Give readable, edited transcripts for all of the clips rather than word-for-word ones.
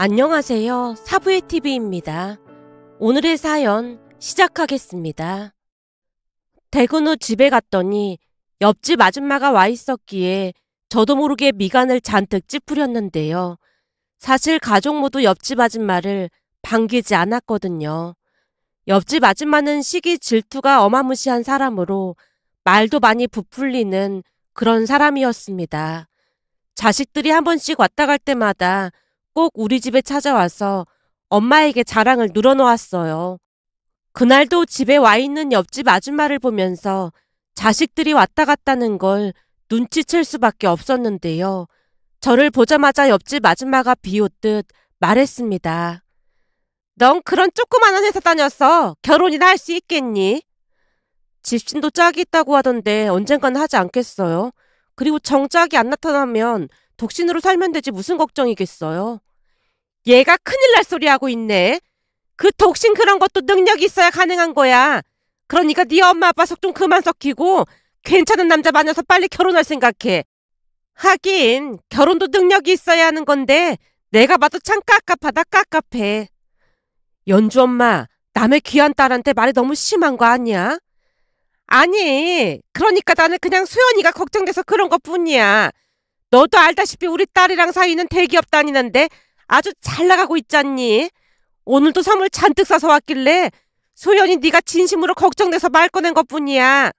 안녕하세요. 사부의 TV입니다. 오늘의 사연 시작하겠습니다. 퇴근 후 집에 갔더니 옆집 아줌마가 와 있었기에 저도 모르게 미간을 잔뜩 찌푸렸는데요. 사실 가족 모두 옆집 아줌마를 반기지 않았거든요. 옆집 아줌마는 시기 질투가 어마무시한 사람으로 말도 많이 부풀리는 그런 사람이었습니다. 자식들이 한 번씩 왔다 갈 때마다 꼭 우리 집에 찾아와서 엄마에게 자랑을 늘어놓았어요. 그날도 집에 와 있는 옆집 아줌마를 보면서 자식들이 왔다 갔다는 걸 눈치챌 수밖에 없었는데요. 저를 보자마자 옆집 아줌마가 비웃듯 말했습니다. 넌 그런 조그만한 회사 다녀서 결혼이나 할 수 있겠니? 집신도 짝이 있다고 하던데 언젠간 하지 않겠어요? 그리고 정짝이 안 나타나면 독신으로 살면 되지 무슨 걱정이겠어요? 얘가 큰일 날 소리 하고 있네. 그 독신 그런 것도 능력이 있어야 가능한 거야. 그러니까 네 엄마 아빠 속 좀 그만 썩히고 괜찮은 남자 만나서 빨리 결혼할 생각해. 하긴 결혼도 능력이 있어야 하는 건데 내가 봐도 참 깝깝하다 깝깝해. 연주 엄마, 남의 귀한 딸한테 말이 너무 심한 거 아니야? 아니, 그러니까 나는 그냥 소연이가 걱정돼서 그런 것뿐이야. 너도 알다시피 우리 딸이랑 사이는 대기업 다니는데 아주 잘 나가고 있잖니. 오늘도 선물 잔뜩 사서 왔길래 소연이 네가 진심으로 걱정돼서 말 꺼낸 것뿐이야.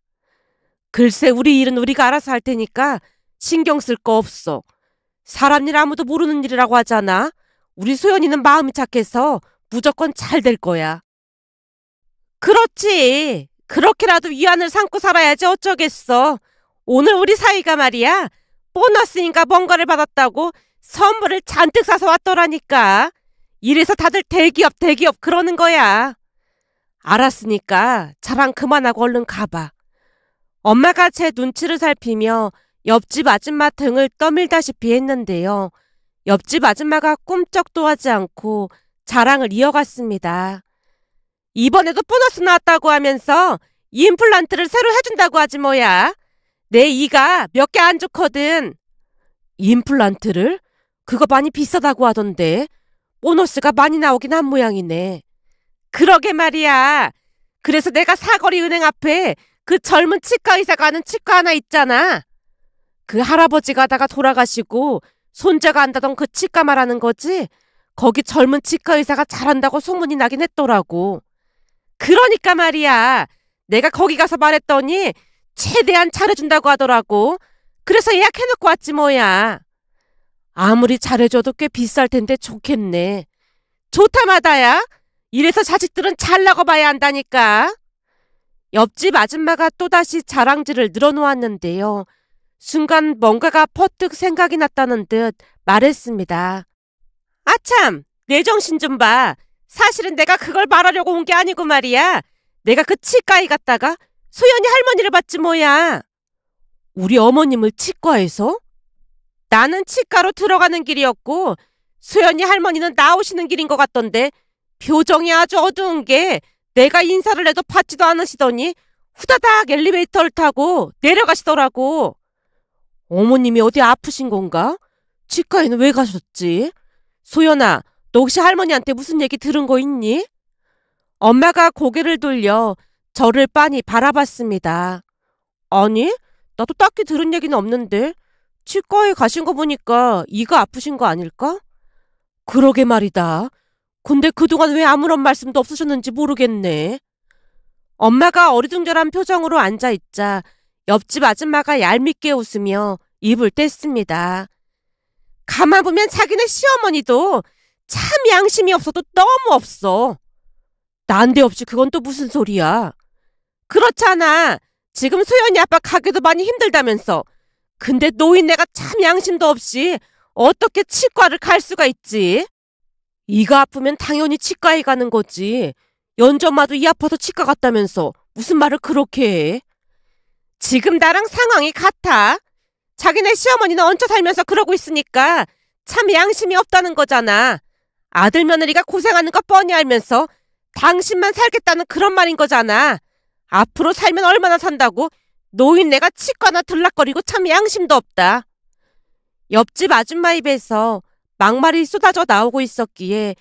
글쎄 우리 일은 우리가 알아서 할 테니까 신경 쓸 거 없어. 사람 일 아무도 모르는 일이라고 하잖아. 우리 소연이는 마음이 착해서 무조건 잘 될 거야. 그렇지. 그렇게라도 위안을 삼고 살아야지 어쩌겠어. 오늘 우리 사이가 말이야. 보너스인가 뭔가를 받았다고 선물을 잔뜩 사서 왔더라니까. 이래서 다들 대기업 그러는 거야. 알았으니까 자랑 그만하고 얼른 가봐. 엄마가 제 눈치를 살피며 옆집 아줌마 등을 떠밀다시피 했는데요. 옆집 아줌마가 꿈쩍도 하지 않고 자랑을 이어갔습니다. 이번에도 보너스 나왔다고 하면서 임플란트를 새로 해준다고 하지 뭐야. 내 이가 몇 개 안 좋거든. 임플란트를? 그거 많이 비싸다고 하던데. 보너스가 많이 나오긴 한 모양이네. 그러게 말이야. 그래서 내가 사거리 은행 앞에 그 젊은 치과 의사가 하는 치과 하나 있잖아. 그 할아버지 가다가 돌아가시고 손자가 한다던 그 치과 말하는 거지? 거기 젊은 치과 의사가 잘한다고 소문이 나긴 했더라고. 그러니까 말이야. 내가 거기 가서 말했더니 최대한 잘해준다고 하더라고. 그래서 예약해놓고 왔지 뭐야. 아무리 잘해줘도 꽤 비쌀 텐데 좋겠네. 좋다마다야. 이래서 자식들은 잘나고 봐야 한다니까. 옆집 아줌마가 또다시 자랑질을 늘어놓았는데요. 순간 뭔가가 퍼뜩 생각이 났다는 듯 말했습니다. 아참, 내 정신 좀 봐. 사실은 내가 그걸 말하려고 온 게 아니고 말이야. 내가 그 치과에 갔다가 소연이 할머니를 봤지 뭐야. 우리 어머님을 치과에서? 나는 치과로 들어가는 길이었고 소연이 할머니는 나오시는 길인 것 같던데 표정이 아주 어두운 게 내가 인사를 해도 받지도 않으시더니 후다닥 엘리베이터를 타고 내려가시더라고. 어머님이 어디 아프신 건가? 치과에는 왜 가셨지? 소연아, 너 혹시 할머니한테 무슨 얘기 들은 거 있니? 엄마가 고개를 돌려 저를 빤히 바라봤습니다. 아니, 나도 딱히 들은 얘기는 없는데 치과에 가신 거 보니까 이가 아프신 거 아닐까? 그러게 말이다. 근데 그동안 왜 아무런 말씀도 없으셨는지 모르겠네. 엄마가 어리둥절한 표정으로 앉아있자 옆집 아줌마가 얄밉게 웃으며 입을 뗐습니다. 가만 보면 자기네 시어머니도 참 양심이 없어도 너무 없어. 난데없이 그건 또 무슨 소리야. 그렇잖아. 지금 소연이 아빠 가게도 많이 힘들다면서. 근데 노인네가 참 양심도 없이 어떻게 치과를 갈 수가 있지? 이가 아프면 당연히 치과에 가는 거지. 연주 엄마도 이 아파서 치과 갔다면서 무슨 말을 그렇게 해? 지금 나랑 상황이 같아. 자기네 시어머니는 얹혀 살면서 그러고 있으니까 참 양심이 없다는 거잖아. 아들 며느리가 고생하는 거 뻔히 알면서 당신만 살겠다는 그런 말인 거잖아. 앞으로 살면 얼마나 산다고 노인네가 치과나 들락거리고 참 양심도 없다. 옆집 아줌마 입에서 막말이 쏟아져 나오고 있었기에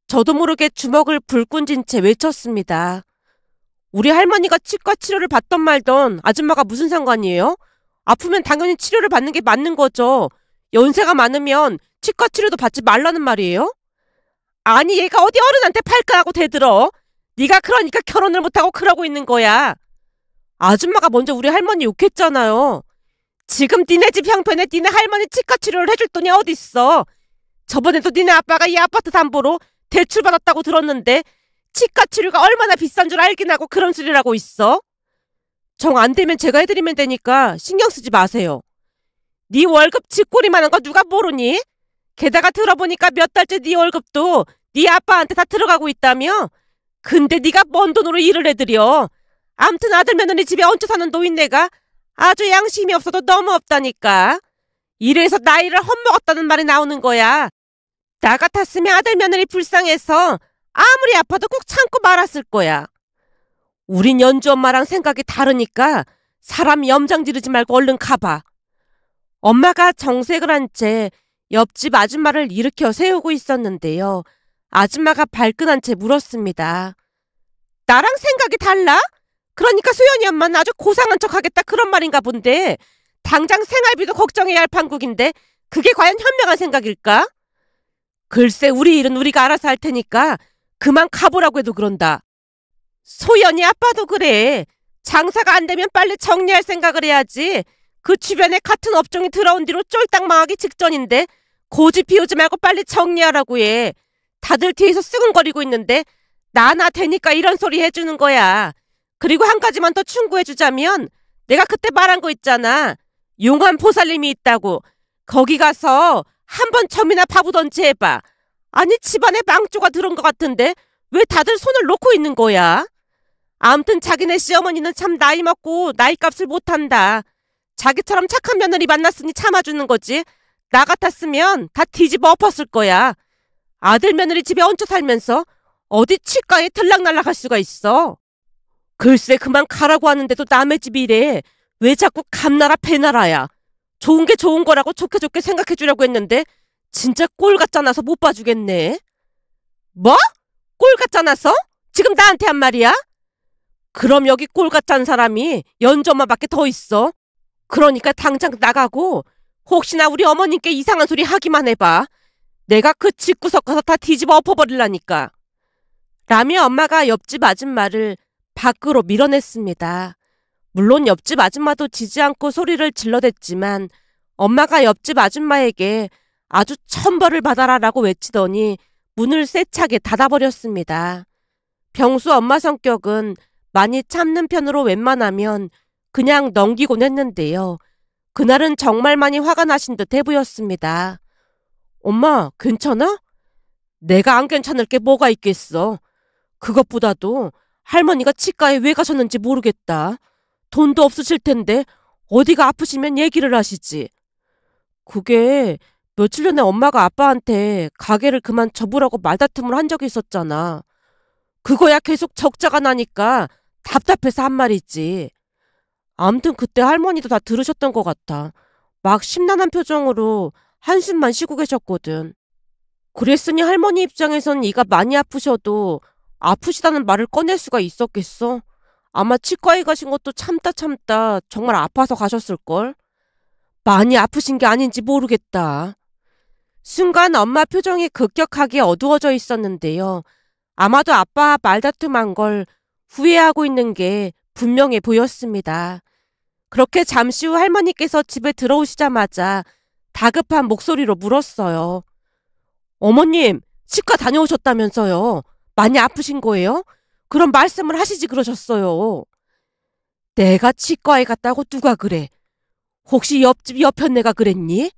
저도 모르게 주먹을 불끈 쥔 채 외쳤습니다. 우리 할머니가 치과 치료를 받던 말던 아줌마가 무슨 상관이에요? 아프면 당연히 치료를 받는 게 맞는 거죠. 연세가 많으면 치과 치료도 받지 말라는 말이에요? 아니 얘가 어디 어른한테 팔까하고 대들어. 네가 그러니까 결혼을 못하고 그러고 있는 거야. 아줌마가 먼저 우리 할머니 욕했잖아요. 지금 니네 집 형편에 니네 할머니 치과 치료를 해줄 돈이 어딨어. 저번에도 니네 아빠가 이 아파트 담보로 대출 받았다고 들었는데 치과 치료가 얼마나 비싼 줄 알긴 하고 그런 소리를 하고 있어. 정 안 되면 제가 해드리면 되니까 신경 쓰지 마세요. 네 월급 쥐꼬리만한 거 누가 모르니? 게다가 들어보니까 몇 달째 네 월급도 네 아빠한테 다 들어가고 있다며? 근데 네가 뭔 돈으로 일을 해드려? 암튼 아들 며느리 집에 얹혀 사는 노인네가 아주 양심이 없어도 너무 없다니까. 이래서 나이를 헛먹었다는 말이 나오는 거야. 나 같았으면 아들 며느리 불쌍해서 아무리 아파도 꼭 참고 말았을 거야. 우린 연주 엄마랑 생각이 다르니까 사람 염장 지르지 말고 얼른 가봐. 엄마가 정색을 한 채 옆집 아줌마를 일으켜 세우고 있었는데요. 아줌마가 발끈한 채 물었습니다. 나랑 생각이 달라? 그러니까 소연이 엄마는 아주 고상한 척하겠다 그런 말인가 본데 당장 생활비도 걱정해야 할 판국인데 그게 과연 현명한 생각일까? 글쎄 우리 일은 우리가 알아서 할 테니까 그만 가보라고 해도 그런다. 소연이 아빠도 그래. 장사가 안 되면 빨리 정리할 생각을 해야지. 그 주변에 같은 업종이 들어온 뒤로 쫄딱 망하기 직전인데 고집 피우지 말고 빨리 정리하라고 해. 다들 뒤에서 쓰근거리고 있는데 나나 되니까 이런 소리 해주는 거야. 그리고 한 가지만 더 충고해주자면 내가 그때 말한 거 있잖아. 용한 보살님이 있다고. 거기 가서 한번 점이나 봐보던지 해봐. 아니 집안에 망조가 들은 것 같은데 왜 다들 손을 놓고 있는 거야? 아무튼 자기네 시어머니는 참 나이 먹고 나이값을 못한다. 자기처럼 착한 며느리 만났으니 참아주는 거지. 나 같았으면 다 뒤집어 엎었을 거야. 아들 며느리 집에 얹혀 살면서 어디 치과에 들락날락할 수가 있어. 글쎄 그만 가라고 하는데도 남의 집이래. 왜 자꾸 감나라 배나라야. 좋은 게 좋은 거라고 좋게 좋게 생각해 주려고 했는데 진짜 꼴 같잖아서 못 봐주겠네. 뭐? 꼴 같잖아서? 지금 나한테 한 말이야? 그럼 여기 꼴 같은 사람이 연주 엄마밖에 더 있어. 그러니까 당장 나가고 혹시나 우리 어머님께 이상한 소리 하기만 해봐. 내가 그 집구석 가서 다 뒤집어 엎어버리려니까. 라며 엄마가 옆집 아줌마를 밖으로 밀어냈습니다. 물론 옆집 아줌마도 지지 않고 소리를 질러댔지만 엄마가 옆집 아줌마에게 아주 천벌을 받아라라고 외치더니 문을 세차게 닫아버렸습니다. 병수 엄마 성격은 많이 참는 편으로 웬만하면 그냥 넘기곤 했는데요. 그날은 정말 많이 화가 나신 듯 해보였습니다. 엄마, 괜찮아? 내가 안 괜찮을 게 뭐가 있겠어. 그것보다도 할머니가 치과에 왜 가셨는지 모르겠다. 돈도 없으실 텐데 어디가 아프시면 얘기를 하시지. 그게 며칠 전에 엄마가 아빠한테 가게를 그만 접으라고 말다툼을 한 적이 있었잖아. 그거야 계속 적자가 나니까 답답해서 한 말이지. 아무튼 그때 할머니도 다 들으셨던 것 같아. 막 심란한 표정으로 한숨만 쉬고 계셨거든. 그랬으니 할머니 입장에선 이가 많이 아프셔도 아프시다는 말을 꺼낼 수가 있었겠어? 아마 치과에 가신 것도 참다 정말 아파서 가셨을걸? 많이 아프신 게 아닌지 모르겠다. 순간 엄마 표정이 급격하게 어두워져 있었는데요. 아마도 아빠와 말다툼한 걸 후회하고 있는 게 분명해 보였습니다. 그렇게 잠시 후 할머니께서 집에 들어오시자마자 다급한 목소리로 물었어요. 어머님, 치과 다녀오셨다면서요. 많이 아프신 거예요? 그런 말씀을 하시지 그러셨어요. 내가 치과에 갔다고 누가 그래? 혹시 옆집 여편네가 그랬니?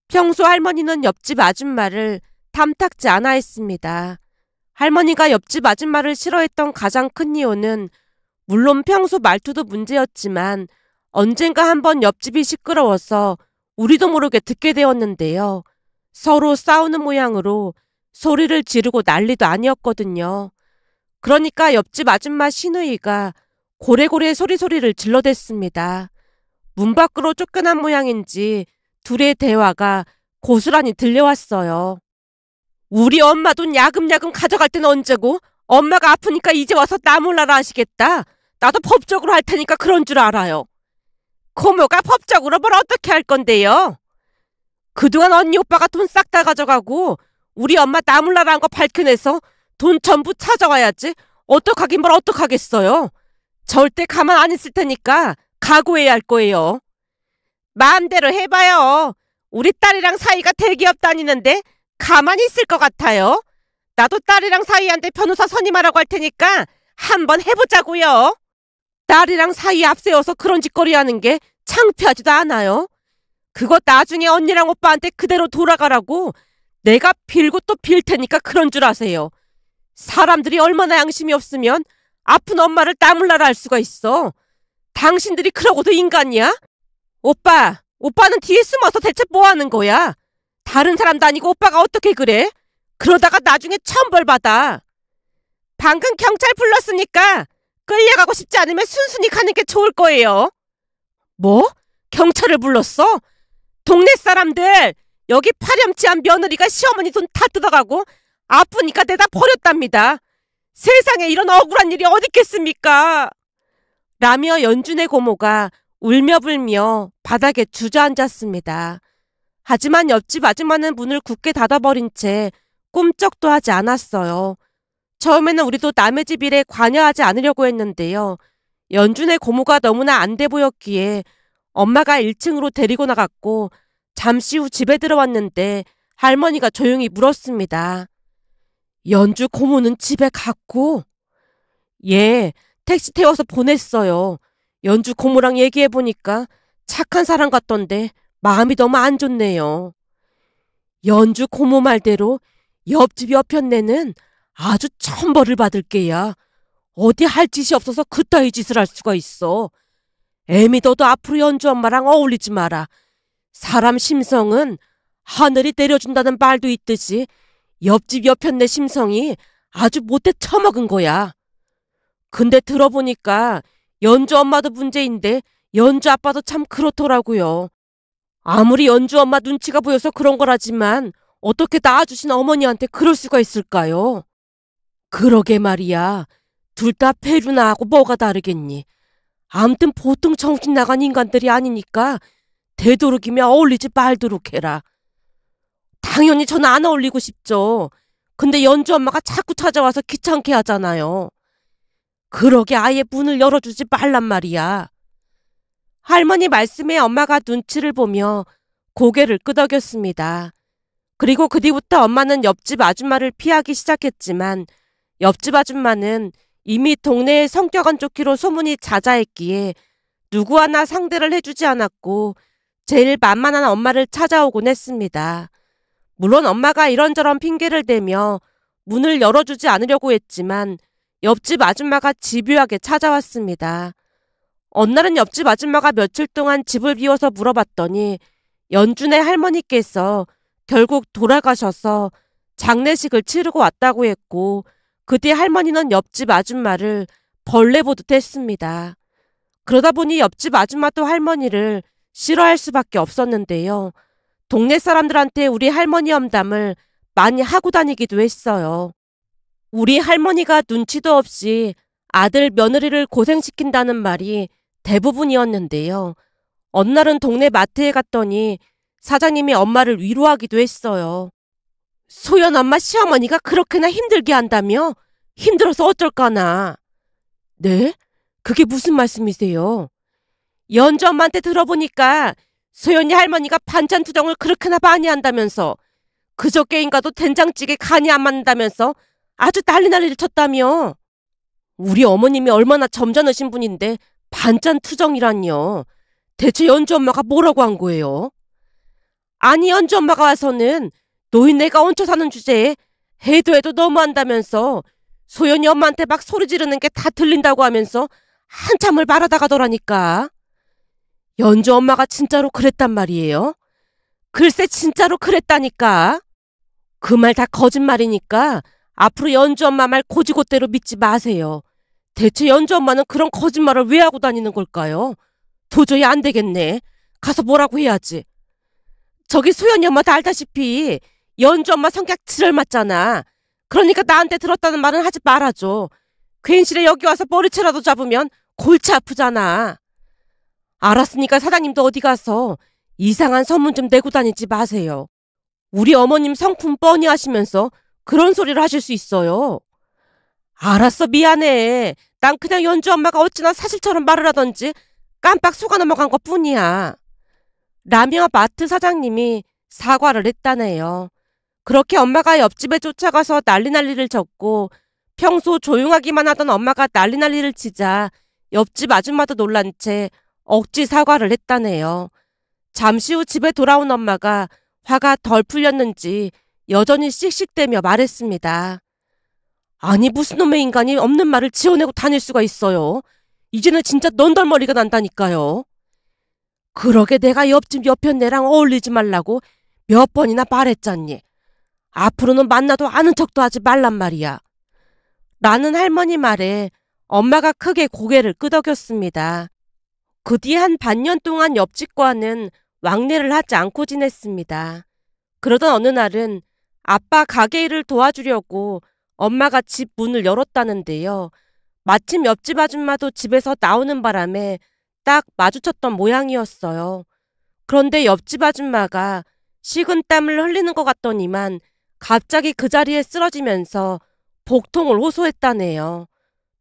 평소 할머니는 옆집 아줌마를 탐탁지 않아 했습니다. 할머니가 옆집 아줌마를 싫어했던 가장 큰 이유는 물론 평소 말투도 문제였지만 언젠가 한번 옆집이 시끄러워서 우리도 모르게 듣게 되었는데요. 서로 싸우는 모양으로 소리를 지르고 난리도 아니었거든요. 그러니까 옆집 아줌마 신우이가 고래고래 소리를 질러댔습니다. 문 밖으로 쫓겨난 모양인지 둘의 대화가 고스란히 들려왔어요. 우리 엄마 돈 야금야금 가져갈 땐 언제고 엄마가 아프니까 이제 와서 나 몰라라 하시겠다. 나도 법적으로 할 테니까 그런 줄 알아요. 고모가 법적으로 뭘 어떻게 할 건데요? 그동안 언니 오빠가 돈 싹 다 가져가고 우리 엄마 나 몰라라 한 거 밝혀내서 돈 전부 찾아와야지 어떡하긴 뭘 어떡하겠어요. 절대 가만 안 있을 테니까 각오해야 할 거예요. 마음대로 해봐요. 우리 딸이랑 사이가 대기업 다니는데 가만히 있을 것 같아요. 나도 딸이랑 사이한테 변호사 선임하라고 할 테니까 한번 해보자고요. 딸이랑 사이 앞세워서 그런 짓거리 하는 게 창피하지도 않아요. 그거 나중에 언니랑 오빠한테 그대로 돌아가라고 내가 빌고 또 빌 테니까 그런 줄 아세요. 사람들이 얼마나 양심이 없으면 아픈 엄마를 나몰라라 할 수가 있어. 당신들이 그러고도 인간이야? 오빠는 뒤에 숨어서 대체 뭐 하는 거야? 다른 사람도 아니고 오빠가 어떻게 그래? 그러다가 나중에 천벌 받아. 방금 경찰 불렀으니까 끌려가고 싶지 않으면 순순히 가는 게 좋을 거예요. 뭐? 경찰을 불렀어? 동네 사람들 여기 파렴치한 며느리가 시어머니 돈 다 뜯어가고 아프니까 내다 버렸답니다. 세상에 이런 억울한 일이 어디 있겠습니까? 라며 연준의 고모가 울며불며 바닥에 주저앉았습니다. 하지만 옆집 아줌마는 문을 굳게 닫아버린 채 꿈쩍도 하지 않았어요. 처음에는 우리도 남의 집 일에 관여하지 않으려고 했는데요. 연준의 고모가 너무나 안 돼 보였기에 엄마가 1층으로 데리고 나갔고 잠시 후 집에 들어왔는데 할머니가 조용히 물었습니다. 연주 고모는 집에 갔고? 예, 택시 태워서 보냈어요. 연주 고모랑 얘기해보니까 착한 사람 같던데 마음이 너무 안 좋네요. 연주 고모 말대로 옆집 옆편네는 아주 천벌을 받을 게야. 어디 할 짓이 없어서 그따위 짓을 할 수가 있어. 애미 너도 앞으로 연주 엄마랑 어울리지 마라. 사람 심성은 하늘이 내려준다는 말도 있듯이 옆집 옆편네 심성이 아주 못돼 처먹은 거야. 근데 들어보니까 연주 엄마도 문제인데 연주 아빠도 참 그렇더라고요. 아무리 연주 엄마 눈치가 보여서 그런 거라지만 어떻게 낳아주신 어머니한테 그럴 수가 있을까요? 그러게 말이야. 둘 다 페루나하고 뭐가 다르겠니? 암튼 보통 정신 나간 인간들이 아니니까 되도록이면 어울리지 말도록 해라. 당연히 전 안 어울리고 싶죠. 근데 연주 엄마가 자꾸 찾아와서 귀찮게 하잖아요. 그러게 아예 문을 열어주지 말란 말이야. 할머니 말씀에 엄마가 눈치를 보며 고개를 끄덕였습니다. 그리고 그 뒤부터 엄마는 옆집 아줌마를 피하기 시작했지만 옆집 아줌마는 이미 동네에 성격 안 좋기로 소문이 자자했기에 누구 하나 상대를 해주지 않았고 제일 만만한 엄마를 찾아오곤 했습니다. 물론 엄마가 이런저런 핑계를 대며 문을 열어주지 않으려고 했지만 옆집 아줌마가 집요하게 찾아왔습니다. 어느 날은 옆집 아줌마가 며칠 동안 집을 비워서 물어봤더니 연준의 할머니께서 결국 돌아가셔서 장례식을 치르고 왔다고 했고 그 뒤 할머니는 옆집 아줌마를 벌레 보듯 했습니다. 그러다 보니 옆집 아줌마도 할머니를 싫어할 수밖에 없었는데요. 동네 사람들한테 우리 할머니 험담을 많이 하고 다니기도 했어요. 우리 할머니가 눈치도 없이 아들 며느리를 고생시킨다는 말이 대부분이었는데요. 어느 날은 동네 마트에 갔더니 사장님이 엄마를 위로하기도 했어요. 소연 엄마 시어머니가 그렇게나 힘들게 한다며? 힘들어서 어쩔까나. 네? 그게 무슨 말씀이세요? 연주 엄마한테 들어보니까 소연이 할머니가 반찬 투정을 그렇게나 많이 한다면서 그저께인가도 된장찌개 간이 안 맞는다면서 아주 난리를 쳤다며. 우리 어머님이 얼마나 점잖으신 분인데 반찬 투정이란요. 대체 연주 엄마가 뭐라고 한 거예요? 아니 연주 엄마가 와서는 노인네가 얹혀 사는 주제에 해도 해도 너무한다면서 소연이 엄마한테 막 소리 지르는 게 다 들린다고 하면서 한참을 말하다 가더라니까. 연주 엄마가 진짜로 그랬단 말이에요? 글쎄 진짜로 그랬다니까. 그 말 다 거짓말이니까 앞으로 연주 엄마 말 고지고대로 믿지 마세요. 대체 연주 엄마는 그런 거짓말을 왜 하고 다니는 걸까요? 도저히 안 되겠네. 가서 뭐라고 해야지. 저기 소연이 엄마도 알다시피 연주 엄마 성격 지랄 맞잖아. 그러니까 나한테 들었다는 말은 하지 말아줘. 괜시레 여기 와서 머리채라도 잡으면 골치 아프잖아. 알았으니까 사장님도 어디 가서 이상한 소문 좀 내고 다니지 마세요. 우리 어머님 성품 뻔히 하시면서 그런 소리를 하실 수 있어요. 알았어, 미안해. 난 그냥 연주 엄마가 어찌나 사실처럼 말을 하던지 깜빡 속아 넘어간 것 뿐이야. 라며 마트 사장님이 사과를 했다네요. 그렇게 엄마가 옆집에 쫓아가서 난리를 쳤고 평소 조용하기만 하던 엄마가 난리를 치자 옆집 아줌마도 놀란 채 억지 사과를 했다네요. 잠시 후 집에 돌아온 엄마가 화가 덜 풀렸는지 여전히 씩씩대며 말했습니다. 아니 무슨 놈의 인간이 없는 말을 지어내고 다닐 수가 있어요. 이제는 진짜 넌덜머리가 난다니까요. 그러게 내가 옆집 옆편네랑 어울리지 말라고 몇 번이나 말했잖니. 앞으로는 만나도 아는 척도 하지 말란 말이야. 라는 할머니 말에 엄마가 크게 고개를 끄덕였습니다. 그 뒤 한 반년 동안 옆집과는 왕래를 하지 않고 지냈습니다. 그러던 어느 날은 아빠 가게 일을 도와주려고 엄마가 집 문을 열었다는데요. 마침 옆집 아줌마도 집에서 나오는 바람에 딱 마주쳤던 모양이었어요. 그런데 옆집 아줌마가 식은 땀을 흘리는 것 같더니만 갑자기 그 자리에 쓰러지면서 복통을 호소했다네요.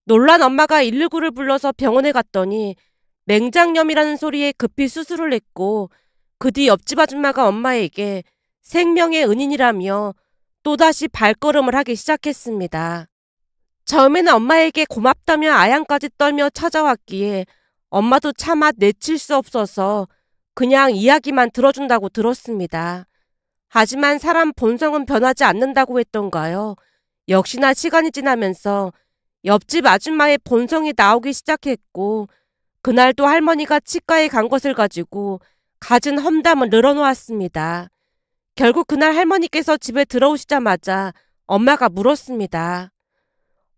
놀란 엄마가 119를 불러서 병원에 갔더니 맹장염이라는 소리에 급히 수술을 했고 그 뒤 옆집 아줌마가 엄마에게 생명의 은인이라며 또다시 발걸음을 하기 시작했습니다. 처음에는 엄마에게 고맙다며 아양까지 떨며 찾아왔기에 엄마도 차마 내칠 수 없어서 그냥 이야기만 들어준다고 들었습니다. 하지만 사람 본성은 변하지 않는다고 했던가요. 역시나 시간이 지나면서 옆집 아줌마의 본성이 나오기 시작했고 그날도 할머니가 치과에 간 것을 가지고 갖은 험담을 늘어놓았습니다. 결국 그날 할머니께서 집에 들어오시자마자 엄마가 물었습니다.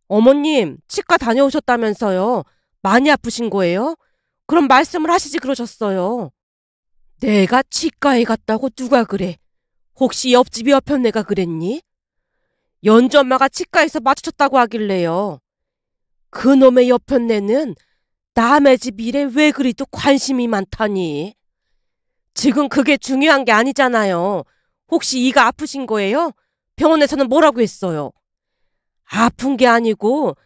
어머님, 치과 다녀오셨다면서요? 많이 아프신 거예요? 그럼 말씀을 하시지 그러셨어요. 내가 치과에 갔다고 누가 그래? 혹시 옆집이 옆편네가 그랬니? 연주 엄마가 치과에서 마주쳤다고 하길래요. 그놈의 옆편네는 남의 집 일에 왜 그리도 관심이 많다니? 지금 그게 중요한 게 아니잖아요. 혹시 이가 아프신 거예요? 병원에서는 뭐라고 했어요? 아픈 게 아니고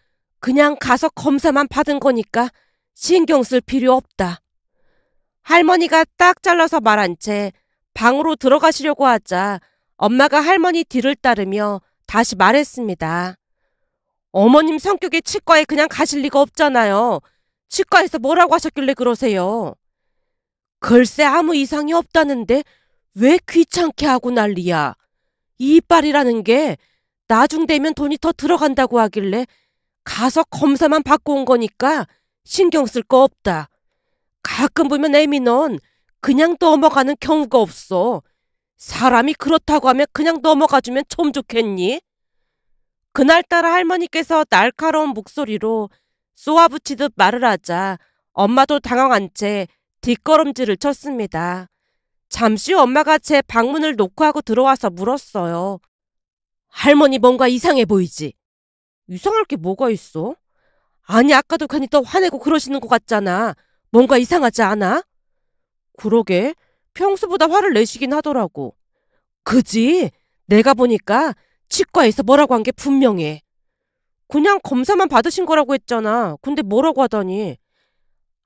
그냥 가서 검사만 받은 거니까 신경 쓸 필요 없다. 할머니가 딱 잘라서 말한 채 방으로 들어가시려고 하자 엄마가 할머니 뒤를 따르며 다시 말했습니다. 어머님 성격이 치과에 그냥 가실 리가 없잖아요. 치과에서 뭐라고 하셨길래 그러세요? 글쎄 아무 이상이 없다는데 왜 귀찮게 하고 난리야. 이 이빨이라는 게 나중 되면 돈이 더 들어간다고 하길래 가서 검사만 받고 온 거니까 신경 쓸 거 없다. 가끔 보면 애미 넌 그냥 넘어가는 경우가 없어. 사람이 그렇다고 하면 그냥 넘어가주면 좀 좋겠니? 그날따라 할머니께서 날카로운 목소리로 쏘아붙이듯 말을 하자 엄마도 당황한 채 뒷걸음질을 쳤습니다. 잠시 후 엄마가 제 방문을 노크하고 들어와서 물었어요. 할머니 뭔가 이상해 보이지? 이상할 게 뭐가 있어? 아니 아까도 괜히 더 화내고 그러시는 것 같잖아. 뭔가 이상하지 않아? 그러게 평소보다 화를 내시긴 하더라고. 그지? 내가 보니까 치과에서 뭐라고 한 게 분명해. 그냥 검사만 받으신 거라고 했잖아. 근데 뭐라고 하더니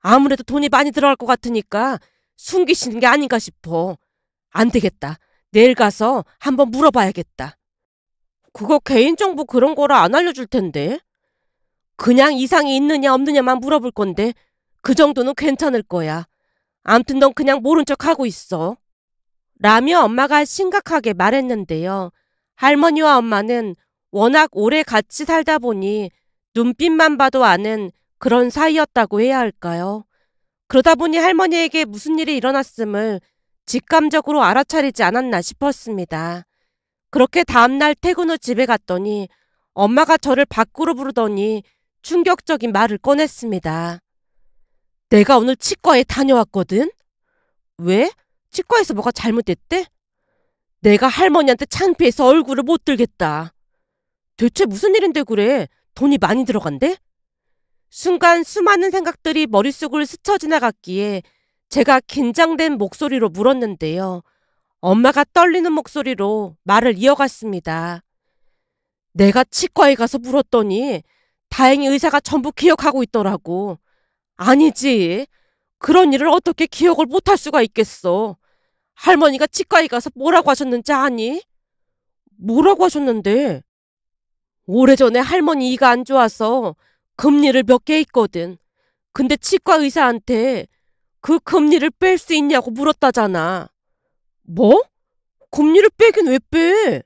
아무래도 돈이 많이 들어갈 것 같으니까 숨기시는 게 아닌가 싶어. 안 되겠다. 내일 가서 한번 물어봐야겠다. 그거 개인정보 그런 거라 안 알려줄 텐데. 그냥 이상이 있느냐 없느냐만 물어볼 건데 그 정도는 괜찮을 거야. 암튼 넌 그냥 모른 척 하고 있어. 라며 엄마가 심각하게 말했는데요. 할머니와 엄마는 워낙 오래 같이 살다 보니 눈빛만 봐도 아는 그런 사이였다고 해야 할까요? 그러다 보니 할머니에게 무슨 일이 일어났음을 직감적으로 알아차리지 않았나 싶었습니다. 그렇게 다음날 퇴근 후 집에 갔더니 엄마가 저를 밖으로 부르더니 충격적인 말을 꺼냈습니다. 내가 오늘 치과에 다녀왔거든? 왜? 치과에서 뭐가 잘못됐대? 내가 할머니한테 창피해서 얼굴을 못 들겠다. 대체 무슨 일인데 그래? 돈이 많이 들어간대? 순간 수많은 생각들이 머릿속을 스쳐 지나갔기에 제가 긴장된 목소리로 물었는데요. 엄마가 떨리는 목소리로 말을 이어갔습니다. 내가 치과에 가서 물었더니 다행히 의사가 전부 기억하고 있더라고. 아니지. 그런 일을 어떻게 기억을 못할 수가 있겠어. 할머니가 치과에 가서 뭐라고 하셨는지 아니? 뭐라고 하셨는데? 오래전에 할머니 이가 안 좋아서 금리를 몇 개 있거든. 근데 치과 의사한테 그 금리를 뺄 수 있냐고 물었다잖아. 뭐? 금리를 빼긴 왜 빼?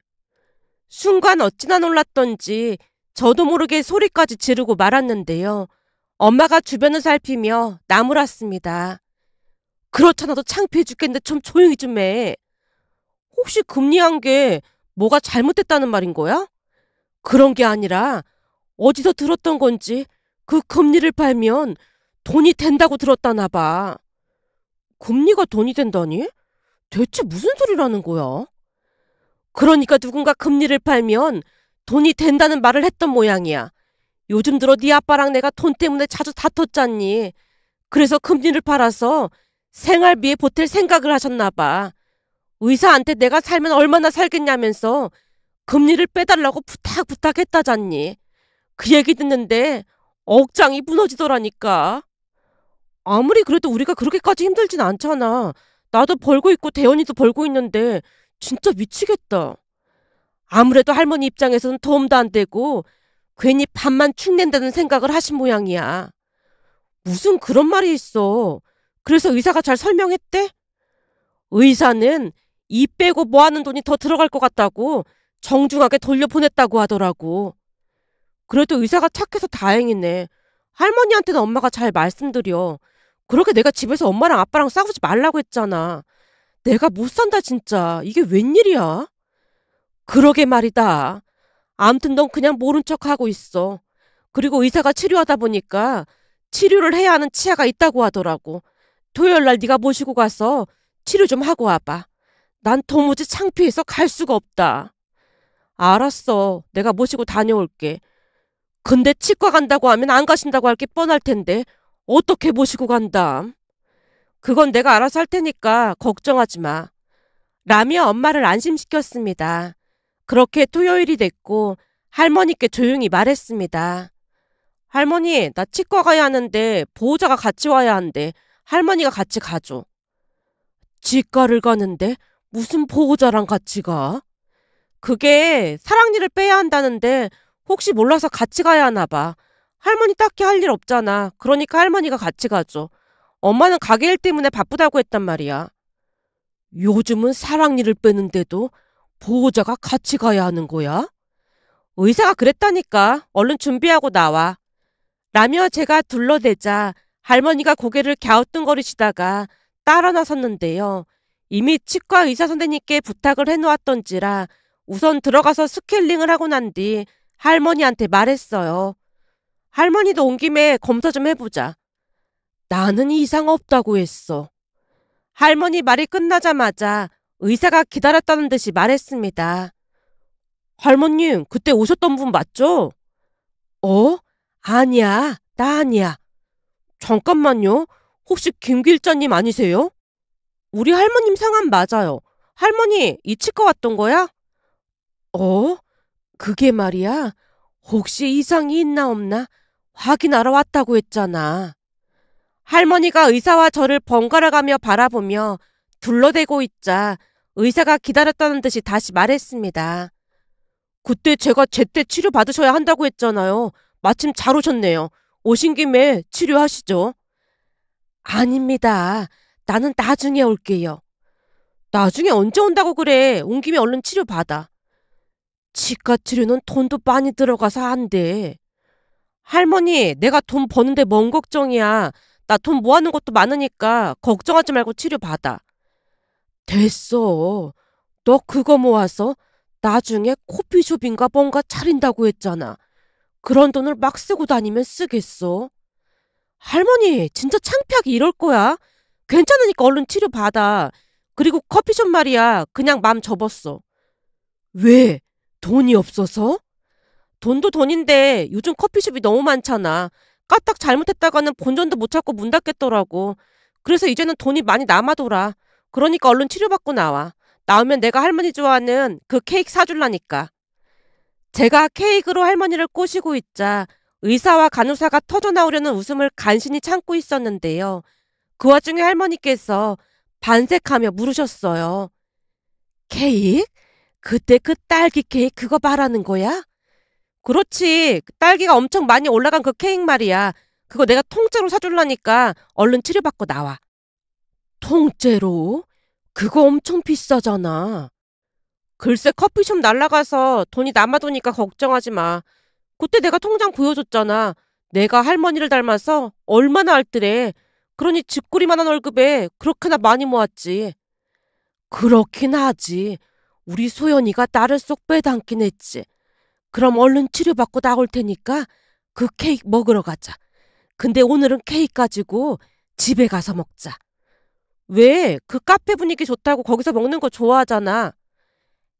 순간 어찌나 놀랐던지 저도 모르게 소리까지 지르고 말았는데요. 엄마가 주변을 살피며 나무랐습니다. 그렇잖아도 창피해 죽겠는데 좀 조용히 좀 해. 혹시 금리한 게 뭐가 잘못됐다는 말인 거야? 그런 게 아니라 어디서 들었던 건지 그 금리를 팔면 돈이 된다고 들었다나 봐. 금리가 돈이 된다니? 대체 무슨 소리라는 거야? 그러니까 누군가 금리를 팔면 돈이 된다는 말을 했던 모양이야. 요즘 들어 네 아빠랑 내가 돈 때문에 자주 다퉜잖니. 그래서 금리를 팔아서 생활비에 보탤 생각을 하셨나 봐. 의사한테 내가 살면 얼마나 살겠냐면서 금리를 빼달라고 부탁했다잖니. 그 얘기 듣는데 억장이 무너지더라니까. 아무리 그래도 우리가 그렇게까지 힘들진 않잖아. 나도 벌고 있고 대현이도 벌고 있는데 진짜 미치겠다. 아무래도 할머니 입장에서는 도움도 안 되고 괜히 밥만 축낸다는 생각을 하신 모양이야. 무슨 그런 말이 있어. 그래서 의사가 잘 설명했대? 의사는 이 빼고 뭐 하는 돈이 더 들어갈 것 같다고 정중하게 돌려보냈다고 하더라고. 그래도 의사가 착해서 다행이네. 할머니한테는 엄마가 잘 말씀드려. 그렇게 내가 집에서 엄마랑 아빠랑 싸우지 말라고 했잖아. 내가 못 산다 진짜. 이게 웬일이야? 그러게 말이다. 암튼 넌 그냥 모른 척하고 있어. 그리고 의사가 치료하다 보니까 치료를 해야 하는 치아가 있다고 하더라고. 토요일 날 네가 모시고 가서 치료 좀 하고 와봐. 난 도무지 창피해서 갈 수가 없다. 알았어. 내가 모시고 다녀올게. 근데 치과 간다고 하면 안 가신다고 할 게 뻔할 텐데 어떻게 모시고 간담? 그건 내가 알아서 할 테니까 걱정하지 마. 라며 엄마를 안심시켰습니다. 그렇게 토요일이 됐고 할머니께 조용히 말했습니다. 할머니, 나 치과 가야 하는데 보호자가 같이 와야 한대. 할머니가 같이 가줘. 치과를 가는데 무슨 보호자랑 같이 가? 그게 사랑니를 빼야 한다는데 혹시 몰라서 같이 가야 하나 봐. 할머니 딱히 할 일 없잖아. 그러니까 할머니가 같이 가줘. 엄마는 가게 일 때문에 바쁘다고 했단 말이야. 요즘은 사랑니를 빼는데도 보호자가 같이 가야 하는 거야? 의사가 그랬다니까. 얼른 준비하고 나와. 라며 제가 둘러대자 할머니가 고개를 갸우뚱거리시다가 따라 나섰는데요. 이미 치과 의사 선생님께 부탁을 해놓았던지라 우선 들어가서 스케일링을 하고 난 뒤 할머니한테 말했어요. 할머니도 온 김에 검사 좀 해보자. 나는 이상 없다고 했어. 할머니 말이 끝나자마자 의사가 기다렸다는 듯이 말했습니다. 할머님, 그때 오셨던 분 맞죠? 어? 아니야, 나 아니야. 잠깐만요. 혹시 김길자님 아니세요? 우리 할머님 성함 맞아요. 할머니, 이 치과 왔던 거야? 어? 그게 말이야. 혹시 이상이 있나 없나 확인하러 왔다고 했잖아. 할머니가 의사와 저를 번갈아가며 바라보며 둘러대고 있자 의사가 기다렸다는 듯이 다시 말했습니다. 그때 제가 제때 치료 받으셔야 한다고 했잖아요. 마침 잘 오셨네요. 오신 김에 치료하시죠. 아닙니다. 나는 나중에 올게요. 나중에 언제 온다고 그래. 온 김에 얼른 치료 받아. 치과 치료는 돈도 많이 들어가서 안 돼. 할머니, 내가 돈 버는데 뭔 걱정이야. 나 돈 모아놓은 것도 많으니까 걱정하지 말고 치료 받아. 됐어. 너 그거 모아서 나중에 커피숍인가 뭔가 차린다고 했잖아. 그런 돈을 막 쓰고 다니면 쓰겠어. 할머니, 진짜 창피하게 이럴 거야? 괜찮으니까 얼른 치료 받아. 그리고 커피숍 말이야. 그냥 맘 접었어. 왜? 돈이 없어서? 돈도 돈인데 요즘 커피숍이 너무 많잖아. 까딱 잘못했다가는 본전도 못 찾고 문 닫겠더라고. 그래서 이제는 돈이 많이 남아돌아. 그러니까 얼른 치료받고 나와. 나오면 내가 할머니 좋아하는 그 케이크 사줄라니까. 제가 케이크로 할머니를 꼬시고 있자 의사와 간호사가 터져나오려는 웃음을 간신히 참고 있었는데요. 그 와중에 할머니께서 반색하며 물으셨어요. 케이크? 그때 그 딸기 케이크 그거 말하는 거야? 그렇지. 딸기가 엄청 많이 올라간 그 케이크 말이야. 그거 내가 통째로 사줄라니까 얼른 치료받고 나와. 통째로? 그거 엄청 비싸잖아. 글쎄 커피숍 날라가서 돈이 남아도니까 걱정하지 마. 그때 내가 통장 보여줬잖아. 내가 할머니를 닮아서 얼마나 알뜰해. 그러니 집구리만한 월급에 그렇게나 많이 모았지. 그렇긴 하지. 우리 소연이가 나를 쏙 빼닮긴 했지. 그럼 얼른 치료받고 나올 테니까 그 케이크 먹으러 가자. 근데 오늘은 케이크 가지고 집에 가서 먹자. 왜? 그 카페 분위기 좋다고 거기서 먹는 거 좋아하잖아.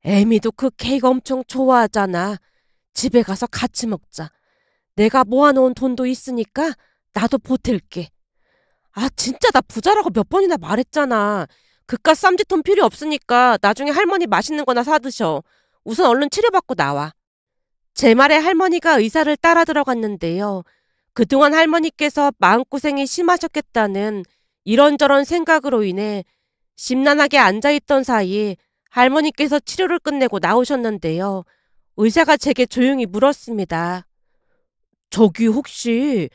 애미도 그 케이크 엄청 좋아하잖아. 집에 가서 같이 먹자. 내가 모아놓은 돈도 있으니까 나도 보탤게. 아 진짜 나 부자라고 몇 번이나 말했잖아. 그깟 쌈짓돈 필요 없으니까 나중에 할머니 맛있는 거나 사드셔. 우선 얼른 치료받고 나와. 제 말에 할머니가 의사를 따라 들어갔는데요. 그동안 할머니께서 마음고생이 심하셨겠다는 이런저런 생각으로 인해 심란하게 앉아있던 사이 할머니께서 치료를 끝내고 나오셨는데요. 의사가 제게 조용히 물었습니다. 저기 혹시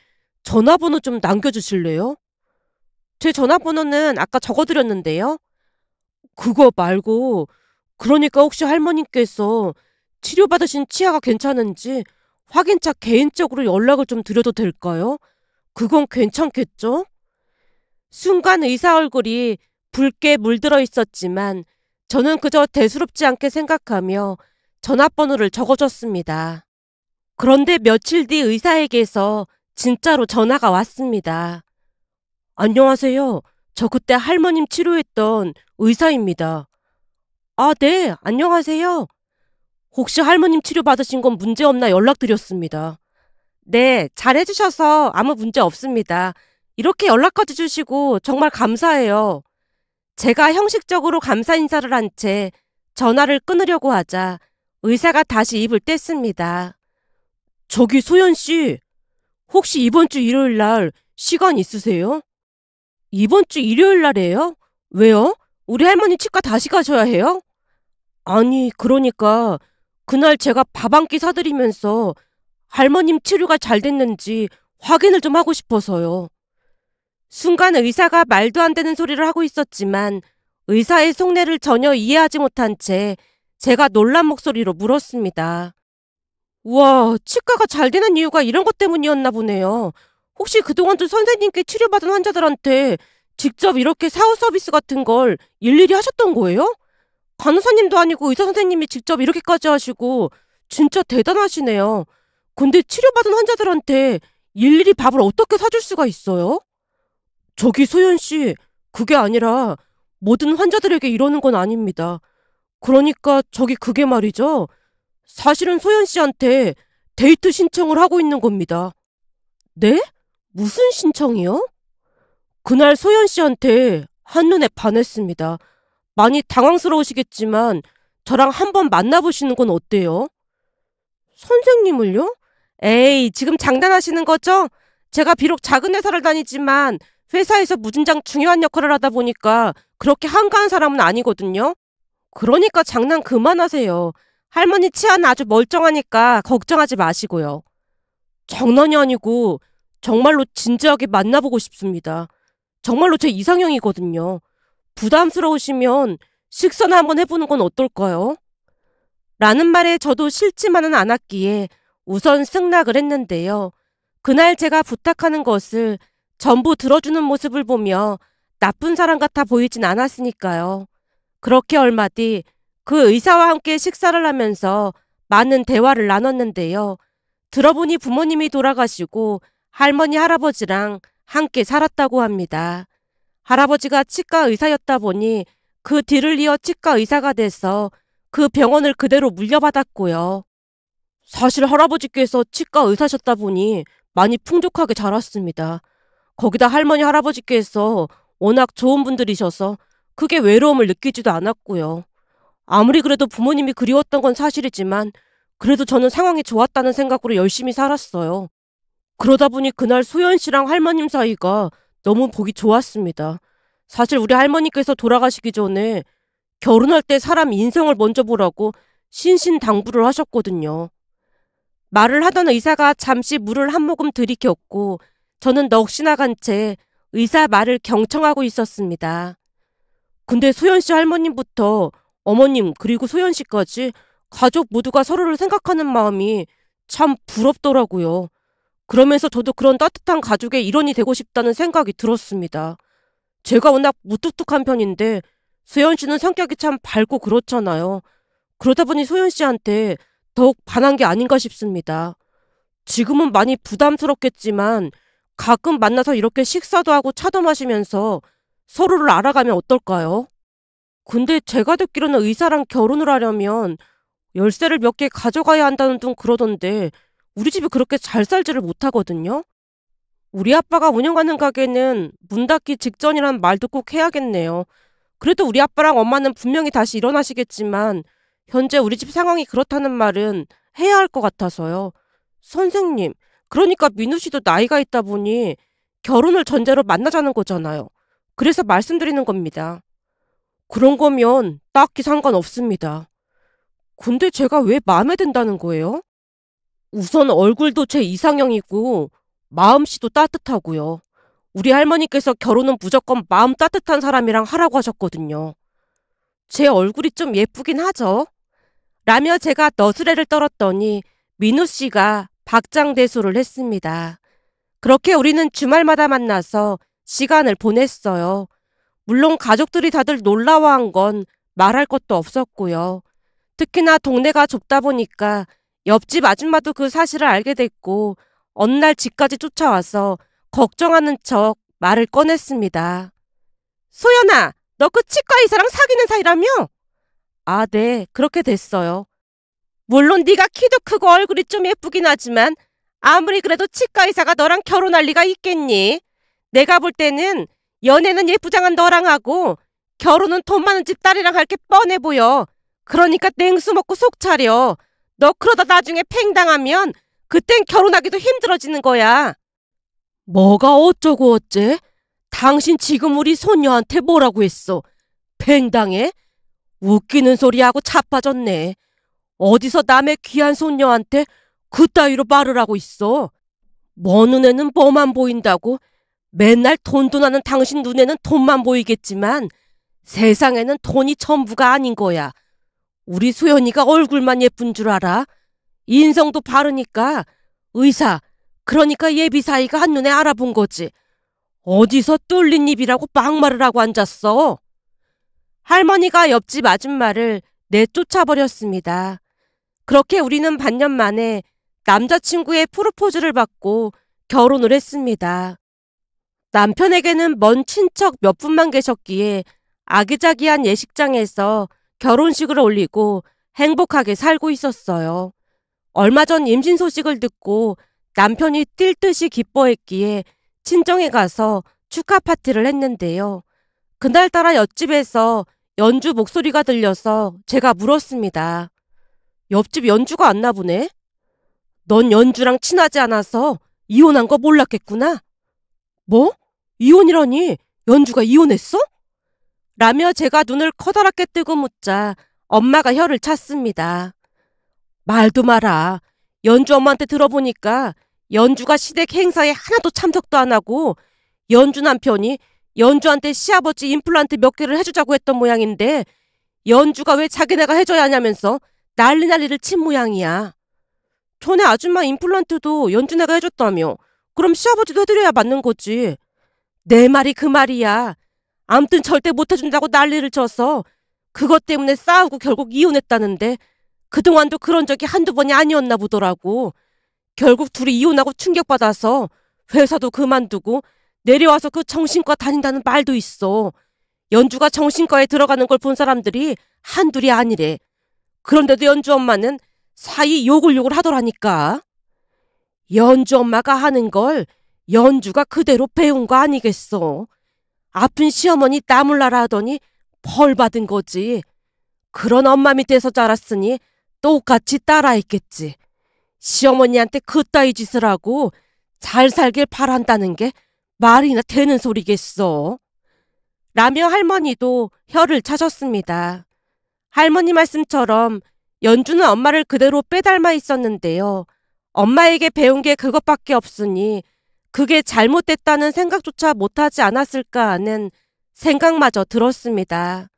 전화번호 좀 남겨주실래요? 제 전화번호는 아까 적어드렸는데요. 그거 말고 그러니까 혹시 할머님께서 치료받으신 치아가 괜찮은지 확인차 개인적으로 연락을 좀 드려도 될까요? 그건 괜찮겠죠? 순간 의사 얼굴이 붉게 물들어 있었지만 저는 그저 대수롭지 않게 생각하며 전화번호를 적어줬습니다. 그런데 며칠 뒤 의사에게서 진짜로 전화가 왔습니다. 안녕하세요. 저 그때 할머님 치료했던 의사입니다. 아, 네, 안녕하세요. 혹시 할머님 치료받으신 건 문제없나 연락드렸습니다. 네, 잘해주셔서 아무 문제 없습니다. 이렇게 연락까지 주시고 정말 감사해요. 제가 형식적으로 감사 인사를 한 채 전화를 끊으려고 하자 의사가 다시 입을 뗐습니다. 저기 소연 씨, 혹시 이번 주 일요일 날 시간 있으세요? 이번 주 일요일 날이에요? 왜요? 우리 할머니 치과 다시 가셔야 해요? 아니, 그러니까 그날 제가 밥 한 끼 사드리면서 할머님 치료가 잘 됐는지 확인을 좀 하고 싶어서요. 순간 의사가 말도 안 되는 소리를 하고 있었지만 의사의 속내를 전혀 이해하지 못한 채 제가 놀란 목소리로 물었습니다. 우와, 치과가 잘 되는 이유가 이런 것 때문이었나 보네요. 혹시 그동안도 선생님께 치료받은 환자들한테 직접 이렇게 사후 서비스 같은 걸 일일이 하셨던 거예요? 간호사님도 아니고 의사 선생님이 직접 이렇게까지 하시고 진짜 대단하시네요. 근데 치료받은 환자들한테 일일이 밥을 어떻게 사줄 수가 있어요? 저기 소연 씨, 그게 아니라 모든 환자들에게 이러는 건 아닙니다. 그러니까 저기 그게 말이죠. 사실은 소연 씨한테 데이트 신청을 하고 있는 겁니다. 네? 무슨 신청이요? 그날 소연 씨한테 한눈에 반했습니다. 많이 당황스러우시겠지만 저랑 한번 만나보시는 건 어때요? 선생님을요? 에이, 지금 장난하시는 거죠? 제가 비록 작은 회사를 다니지만 회사에서 무진장 중요한 역할을 하다 보니까 그렇게 한가한 사람은 아니거든요. 그러니까 장난 그만하세요. 할머니 치아는 아주 멀쩡하니까 걱정하지 마시고요. 장난이 아니고 정말로 진지하게 만나보고 싶습니다. 정말로 제 이상형이거든요. 부담스러우시면 식사나 한번 해보는 건 어떨까요? 라는 말에 저도 싫지만은 않았기에 우선 승낙을 했는데요. 그날 제가 부탁하는 것을 전부 들어주는 모습을 보며 나쁜 사람 같아 보이진 않았으니까요. 그렇게 얼마 뒤 그 의사와 함께 식사를 하면서 많은 대화를 나눴는데요. 들어보니 부모님이 돌아가시고 할머니 할아버지랑 함께 살았다고 합니다. 할아버지가 치과 의사였다 보니 그 뒤를 이어 치과 의사가 돼서 그 병원을 그대로 물려받았고요. 사실 할아버지께서 치과 의사셨다 보니 많이 풍족하게 자랐습니다. 거기다 할머니 할아버지께서 워낙 좋은 분들이셔서 크게 외로움을 느끼지도 않았고요. 아무리 그래도 부모님이 그리웠던 건 사실이지만 그래도 저는 상황이 좋았다는 생각으로 열심히 살았어요. 그러다 보니 그날 소연 씨랑 할머님 사이가 너무 보기 좋았습니다. 사실 우리 할머니께서 돌아가시기 전에 결혼할 때 사람 인성을 먼저 보라고 신신당부를 하셨거든요. 말을 하던 의사가 잠시 물을 한 모금 들이켰고 저는 넋이 나간 채 의사 말을 경청하고 있었습니다. 근데 소연 씨 할머님부터 어머님 그리고 소연 씨까지 가족 모두가 서로를 생각하는 마음이 참 부럽더라고요. 그러면서 저도 그런 따뜻한 가족의 일원이 되고 싶다는 생각이 들었습니다. 제가 워낙 무뚝뚝한 편인데 소연 씨는 성격이 참 밝고 그렇잖아요. 그러다 보니 소연 씨한테 더욱 반한 게 아닌가 싶습니다. 지금은 많이 부담스럽겠지만 가끔 만나서 이렇게 식사도 하고 차도 마시면서 서로를 알아가면 어떨까요? 근데 제가 듣기로는 의사랑 결혼을 하려면 열쇠를 몇 개 가져가야 한다는 둥 그러던데 우리 집이 그렇게 잘 살지를 못하거든요. 우리 아빠가 운영하는 가게는 문 닫기 직전이란 말도 꼭 해야겠네요. 그래도 우리 아빠랑 엄마는 분명히 다시 일어나시겠지만 현재 우리 집 상황이 그렇다는 말은 해야 할 것 같아서요. 선생님, 그러니까 민우 씨도 나이가 있다 보니 결혼을 전제로 만나자는 거잖아요. 그래서 말씀드리는 겁니다. 그런 거면 딱히 상관없습니다. 근데 제가 왜 마음에 든다는 거예요? 우선 얼굴도 제 이상형이고 마음씨도 따뜻하고요. 우리 할머니께서 결혼은 무조건 마음 따뜻한 사람이랑 하라고 하셨거든요. 제 얼굴이 좀 예쁘긴 하죠. 라며 제가 너스레를 떨었더니 민우 씨가 박장대소를 했습니다. 그렇게 우리는 주말마다 만나서 시간을 보냈어요. 물론 가족들이 다들 놀라워한 건 말할 것도 없었고요. 특히나 동네가 좁다 보니까 옆집 아줌마도 그 사실을 알게 됐고 어느 날 집까지 쫓아와서 걱정하는 척 말을 꺼냈습니다. 소연아, 너 그 치과 의사랑 사귀는 사이라며? 아, 네, 그렇게 됐어요. 물론 네가 키도 크고 얼굴이 좀 예쁘긴 하지만 아무리 그래도 치과 의사가 너랑 결혼할 리가 있겠니? 내가 볼 때는 연애는 예쁘장한 너랑 하고 결혼은 돈 많은 집 딸이랑 할 게 뻔해 보여. 그러니까 냉수 먹고 속 차려. 너 그러다 나중에 팽당하면 그땐 결혼하기도 힘들어지는 거야. 뭐가 어쩌고 어째? 당신 지금 우리 손녀한테 뭐라고 했어? 팽당해? 웃기는 소리하고 자빠졌네. 어디서 남의 귀한 손녀한테 그따위로 말을 하고 있어? 뭐 눈에는 뭐만 보인다고? 맨날 돈도 나는 당신 눈에는 돈만 보이겠지만 세상에는 돈이 전부가 아닌 거야. 우리 소연이가 얼굴만 예쁜 줄 알아? 인성도 바르니까 의사, 그러니까 예비 사이가 한눈에 알아본 거지. 어디서 뚫린 입이라고 막말을 하고 앉았어? 할머니가 옆집 아줌마를 내쫓아버렸습니다. 그렇게 우리는 반년 만에 남자친구의 프로포즈를 받고 결혼을 했습니다. 남편에게는 먼 친척 몇 분만 계셨기에 아기자기한 예식장에서 결혼식을 올리고 행복하게 살고 있었어요. 얼마 전 임신 소식을 듣고 남편이 뛸 듯이 기뻐했기에 친정에 가서 축하 파티를 했는데요. 그날따라 옆집에서 연주 목소리가 들려서 제가 물었습니다. 옆집 연주가 왔나 보네? 넌 연주랑 친하지 않아서 이혼한 거 몰랐겠구나? 뭐? 이혼이라니? 연주가 이혼했어? 라며 제가 눈을 커다랗게 뜨고 묻자 엄마가 혀를 찼습니다. 말도 마라. 연주 엄마한테 들어보니까 연주가 시댁 행사에 하나도 참석도 안 하고 연주 남편이 연주한테 시아버지 임플란트 몇 개를 해주자고 했던 모양인데 연주가 왜 자기네가 해줘야 하냐면서 난리를 친 모양이야. 전에 아줌마 임플란트도 연주네가 해줬다며. 그럼 시아버지도 해드려야 맞는 거지. 내 말이 그 말이야. 암튼 절대 못해준다고 난리를 쳐서 그것 때문에 싸우고 결국 이혼했다는데 그동안도 그런 적이 한두 번이 아니었나 보더라고. 결국 둘이 이혼하고 충격받아서 회사도 그만두고 내려와서 그 정신과 다닌다는 말도 있어. 연주가 정신과에 들어가는 걸 본 사람들이 한둘이 아니래. 그런데도 연주 엄마는 사이 욕을 하더라니까. 연주 엄마가 하는 걸 연주가 그대로 배운 거 아니겠어. 아픈 시어머니 땀 흘라라 하더니 벌 받은 거지. 그런 엄마 밑에서 자랐으니 똑같이 따라했겠지. 시어머니한테 그따위 짓을 하고 잘 살길 바란다는 게 말이나 되는 소리겠어. 라며 할머니도 혀를 차셨습니다. 할머니 말씀처럼 연주는 엄마를 그대로 빼닮아 있었는데요. 엄마에게 배운 게 그것밖에 없으니 그게 잘못됐다는 생각조차 못하지 않았을까 하는 생각마저 들었습니다.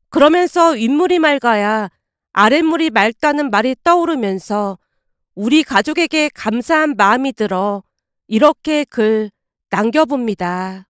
그러면서 윗물이 맑아야 아랫물이 맑다는 말이 떠오르면서 우리 가족에게 감사한 마음이 들어 이렇게 글 남겨봅니다.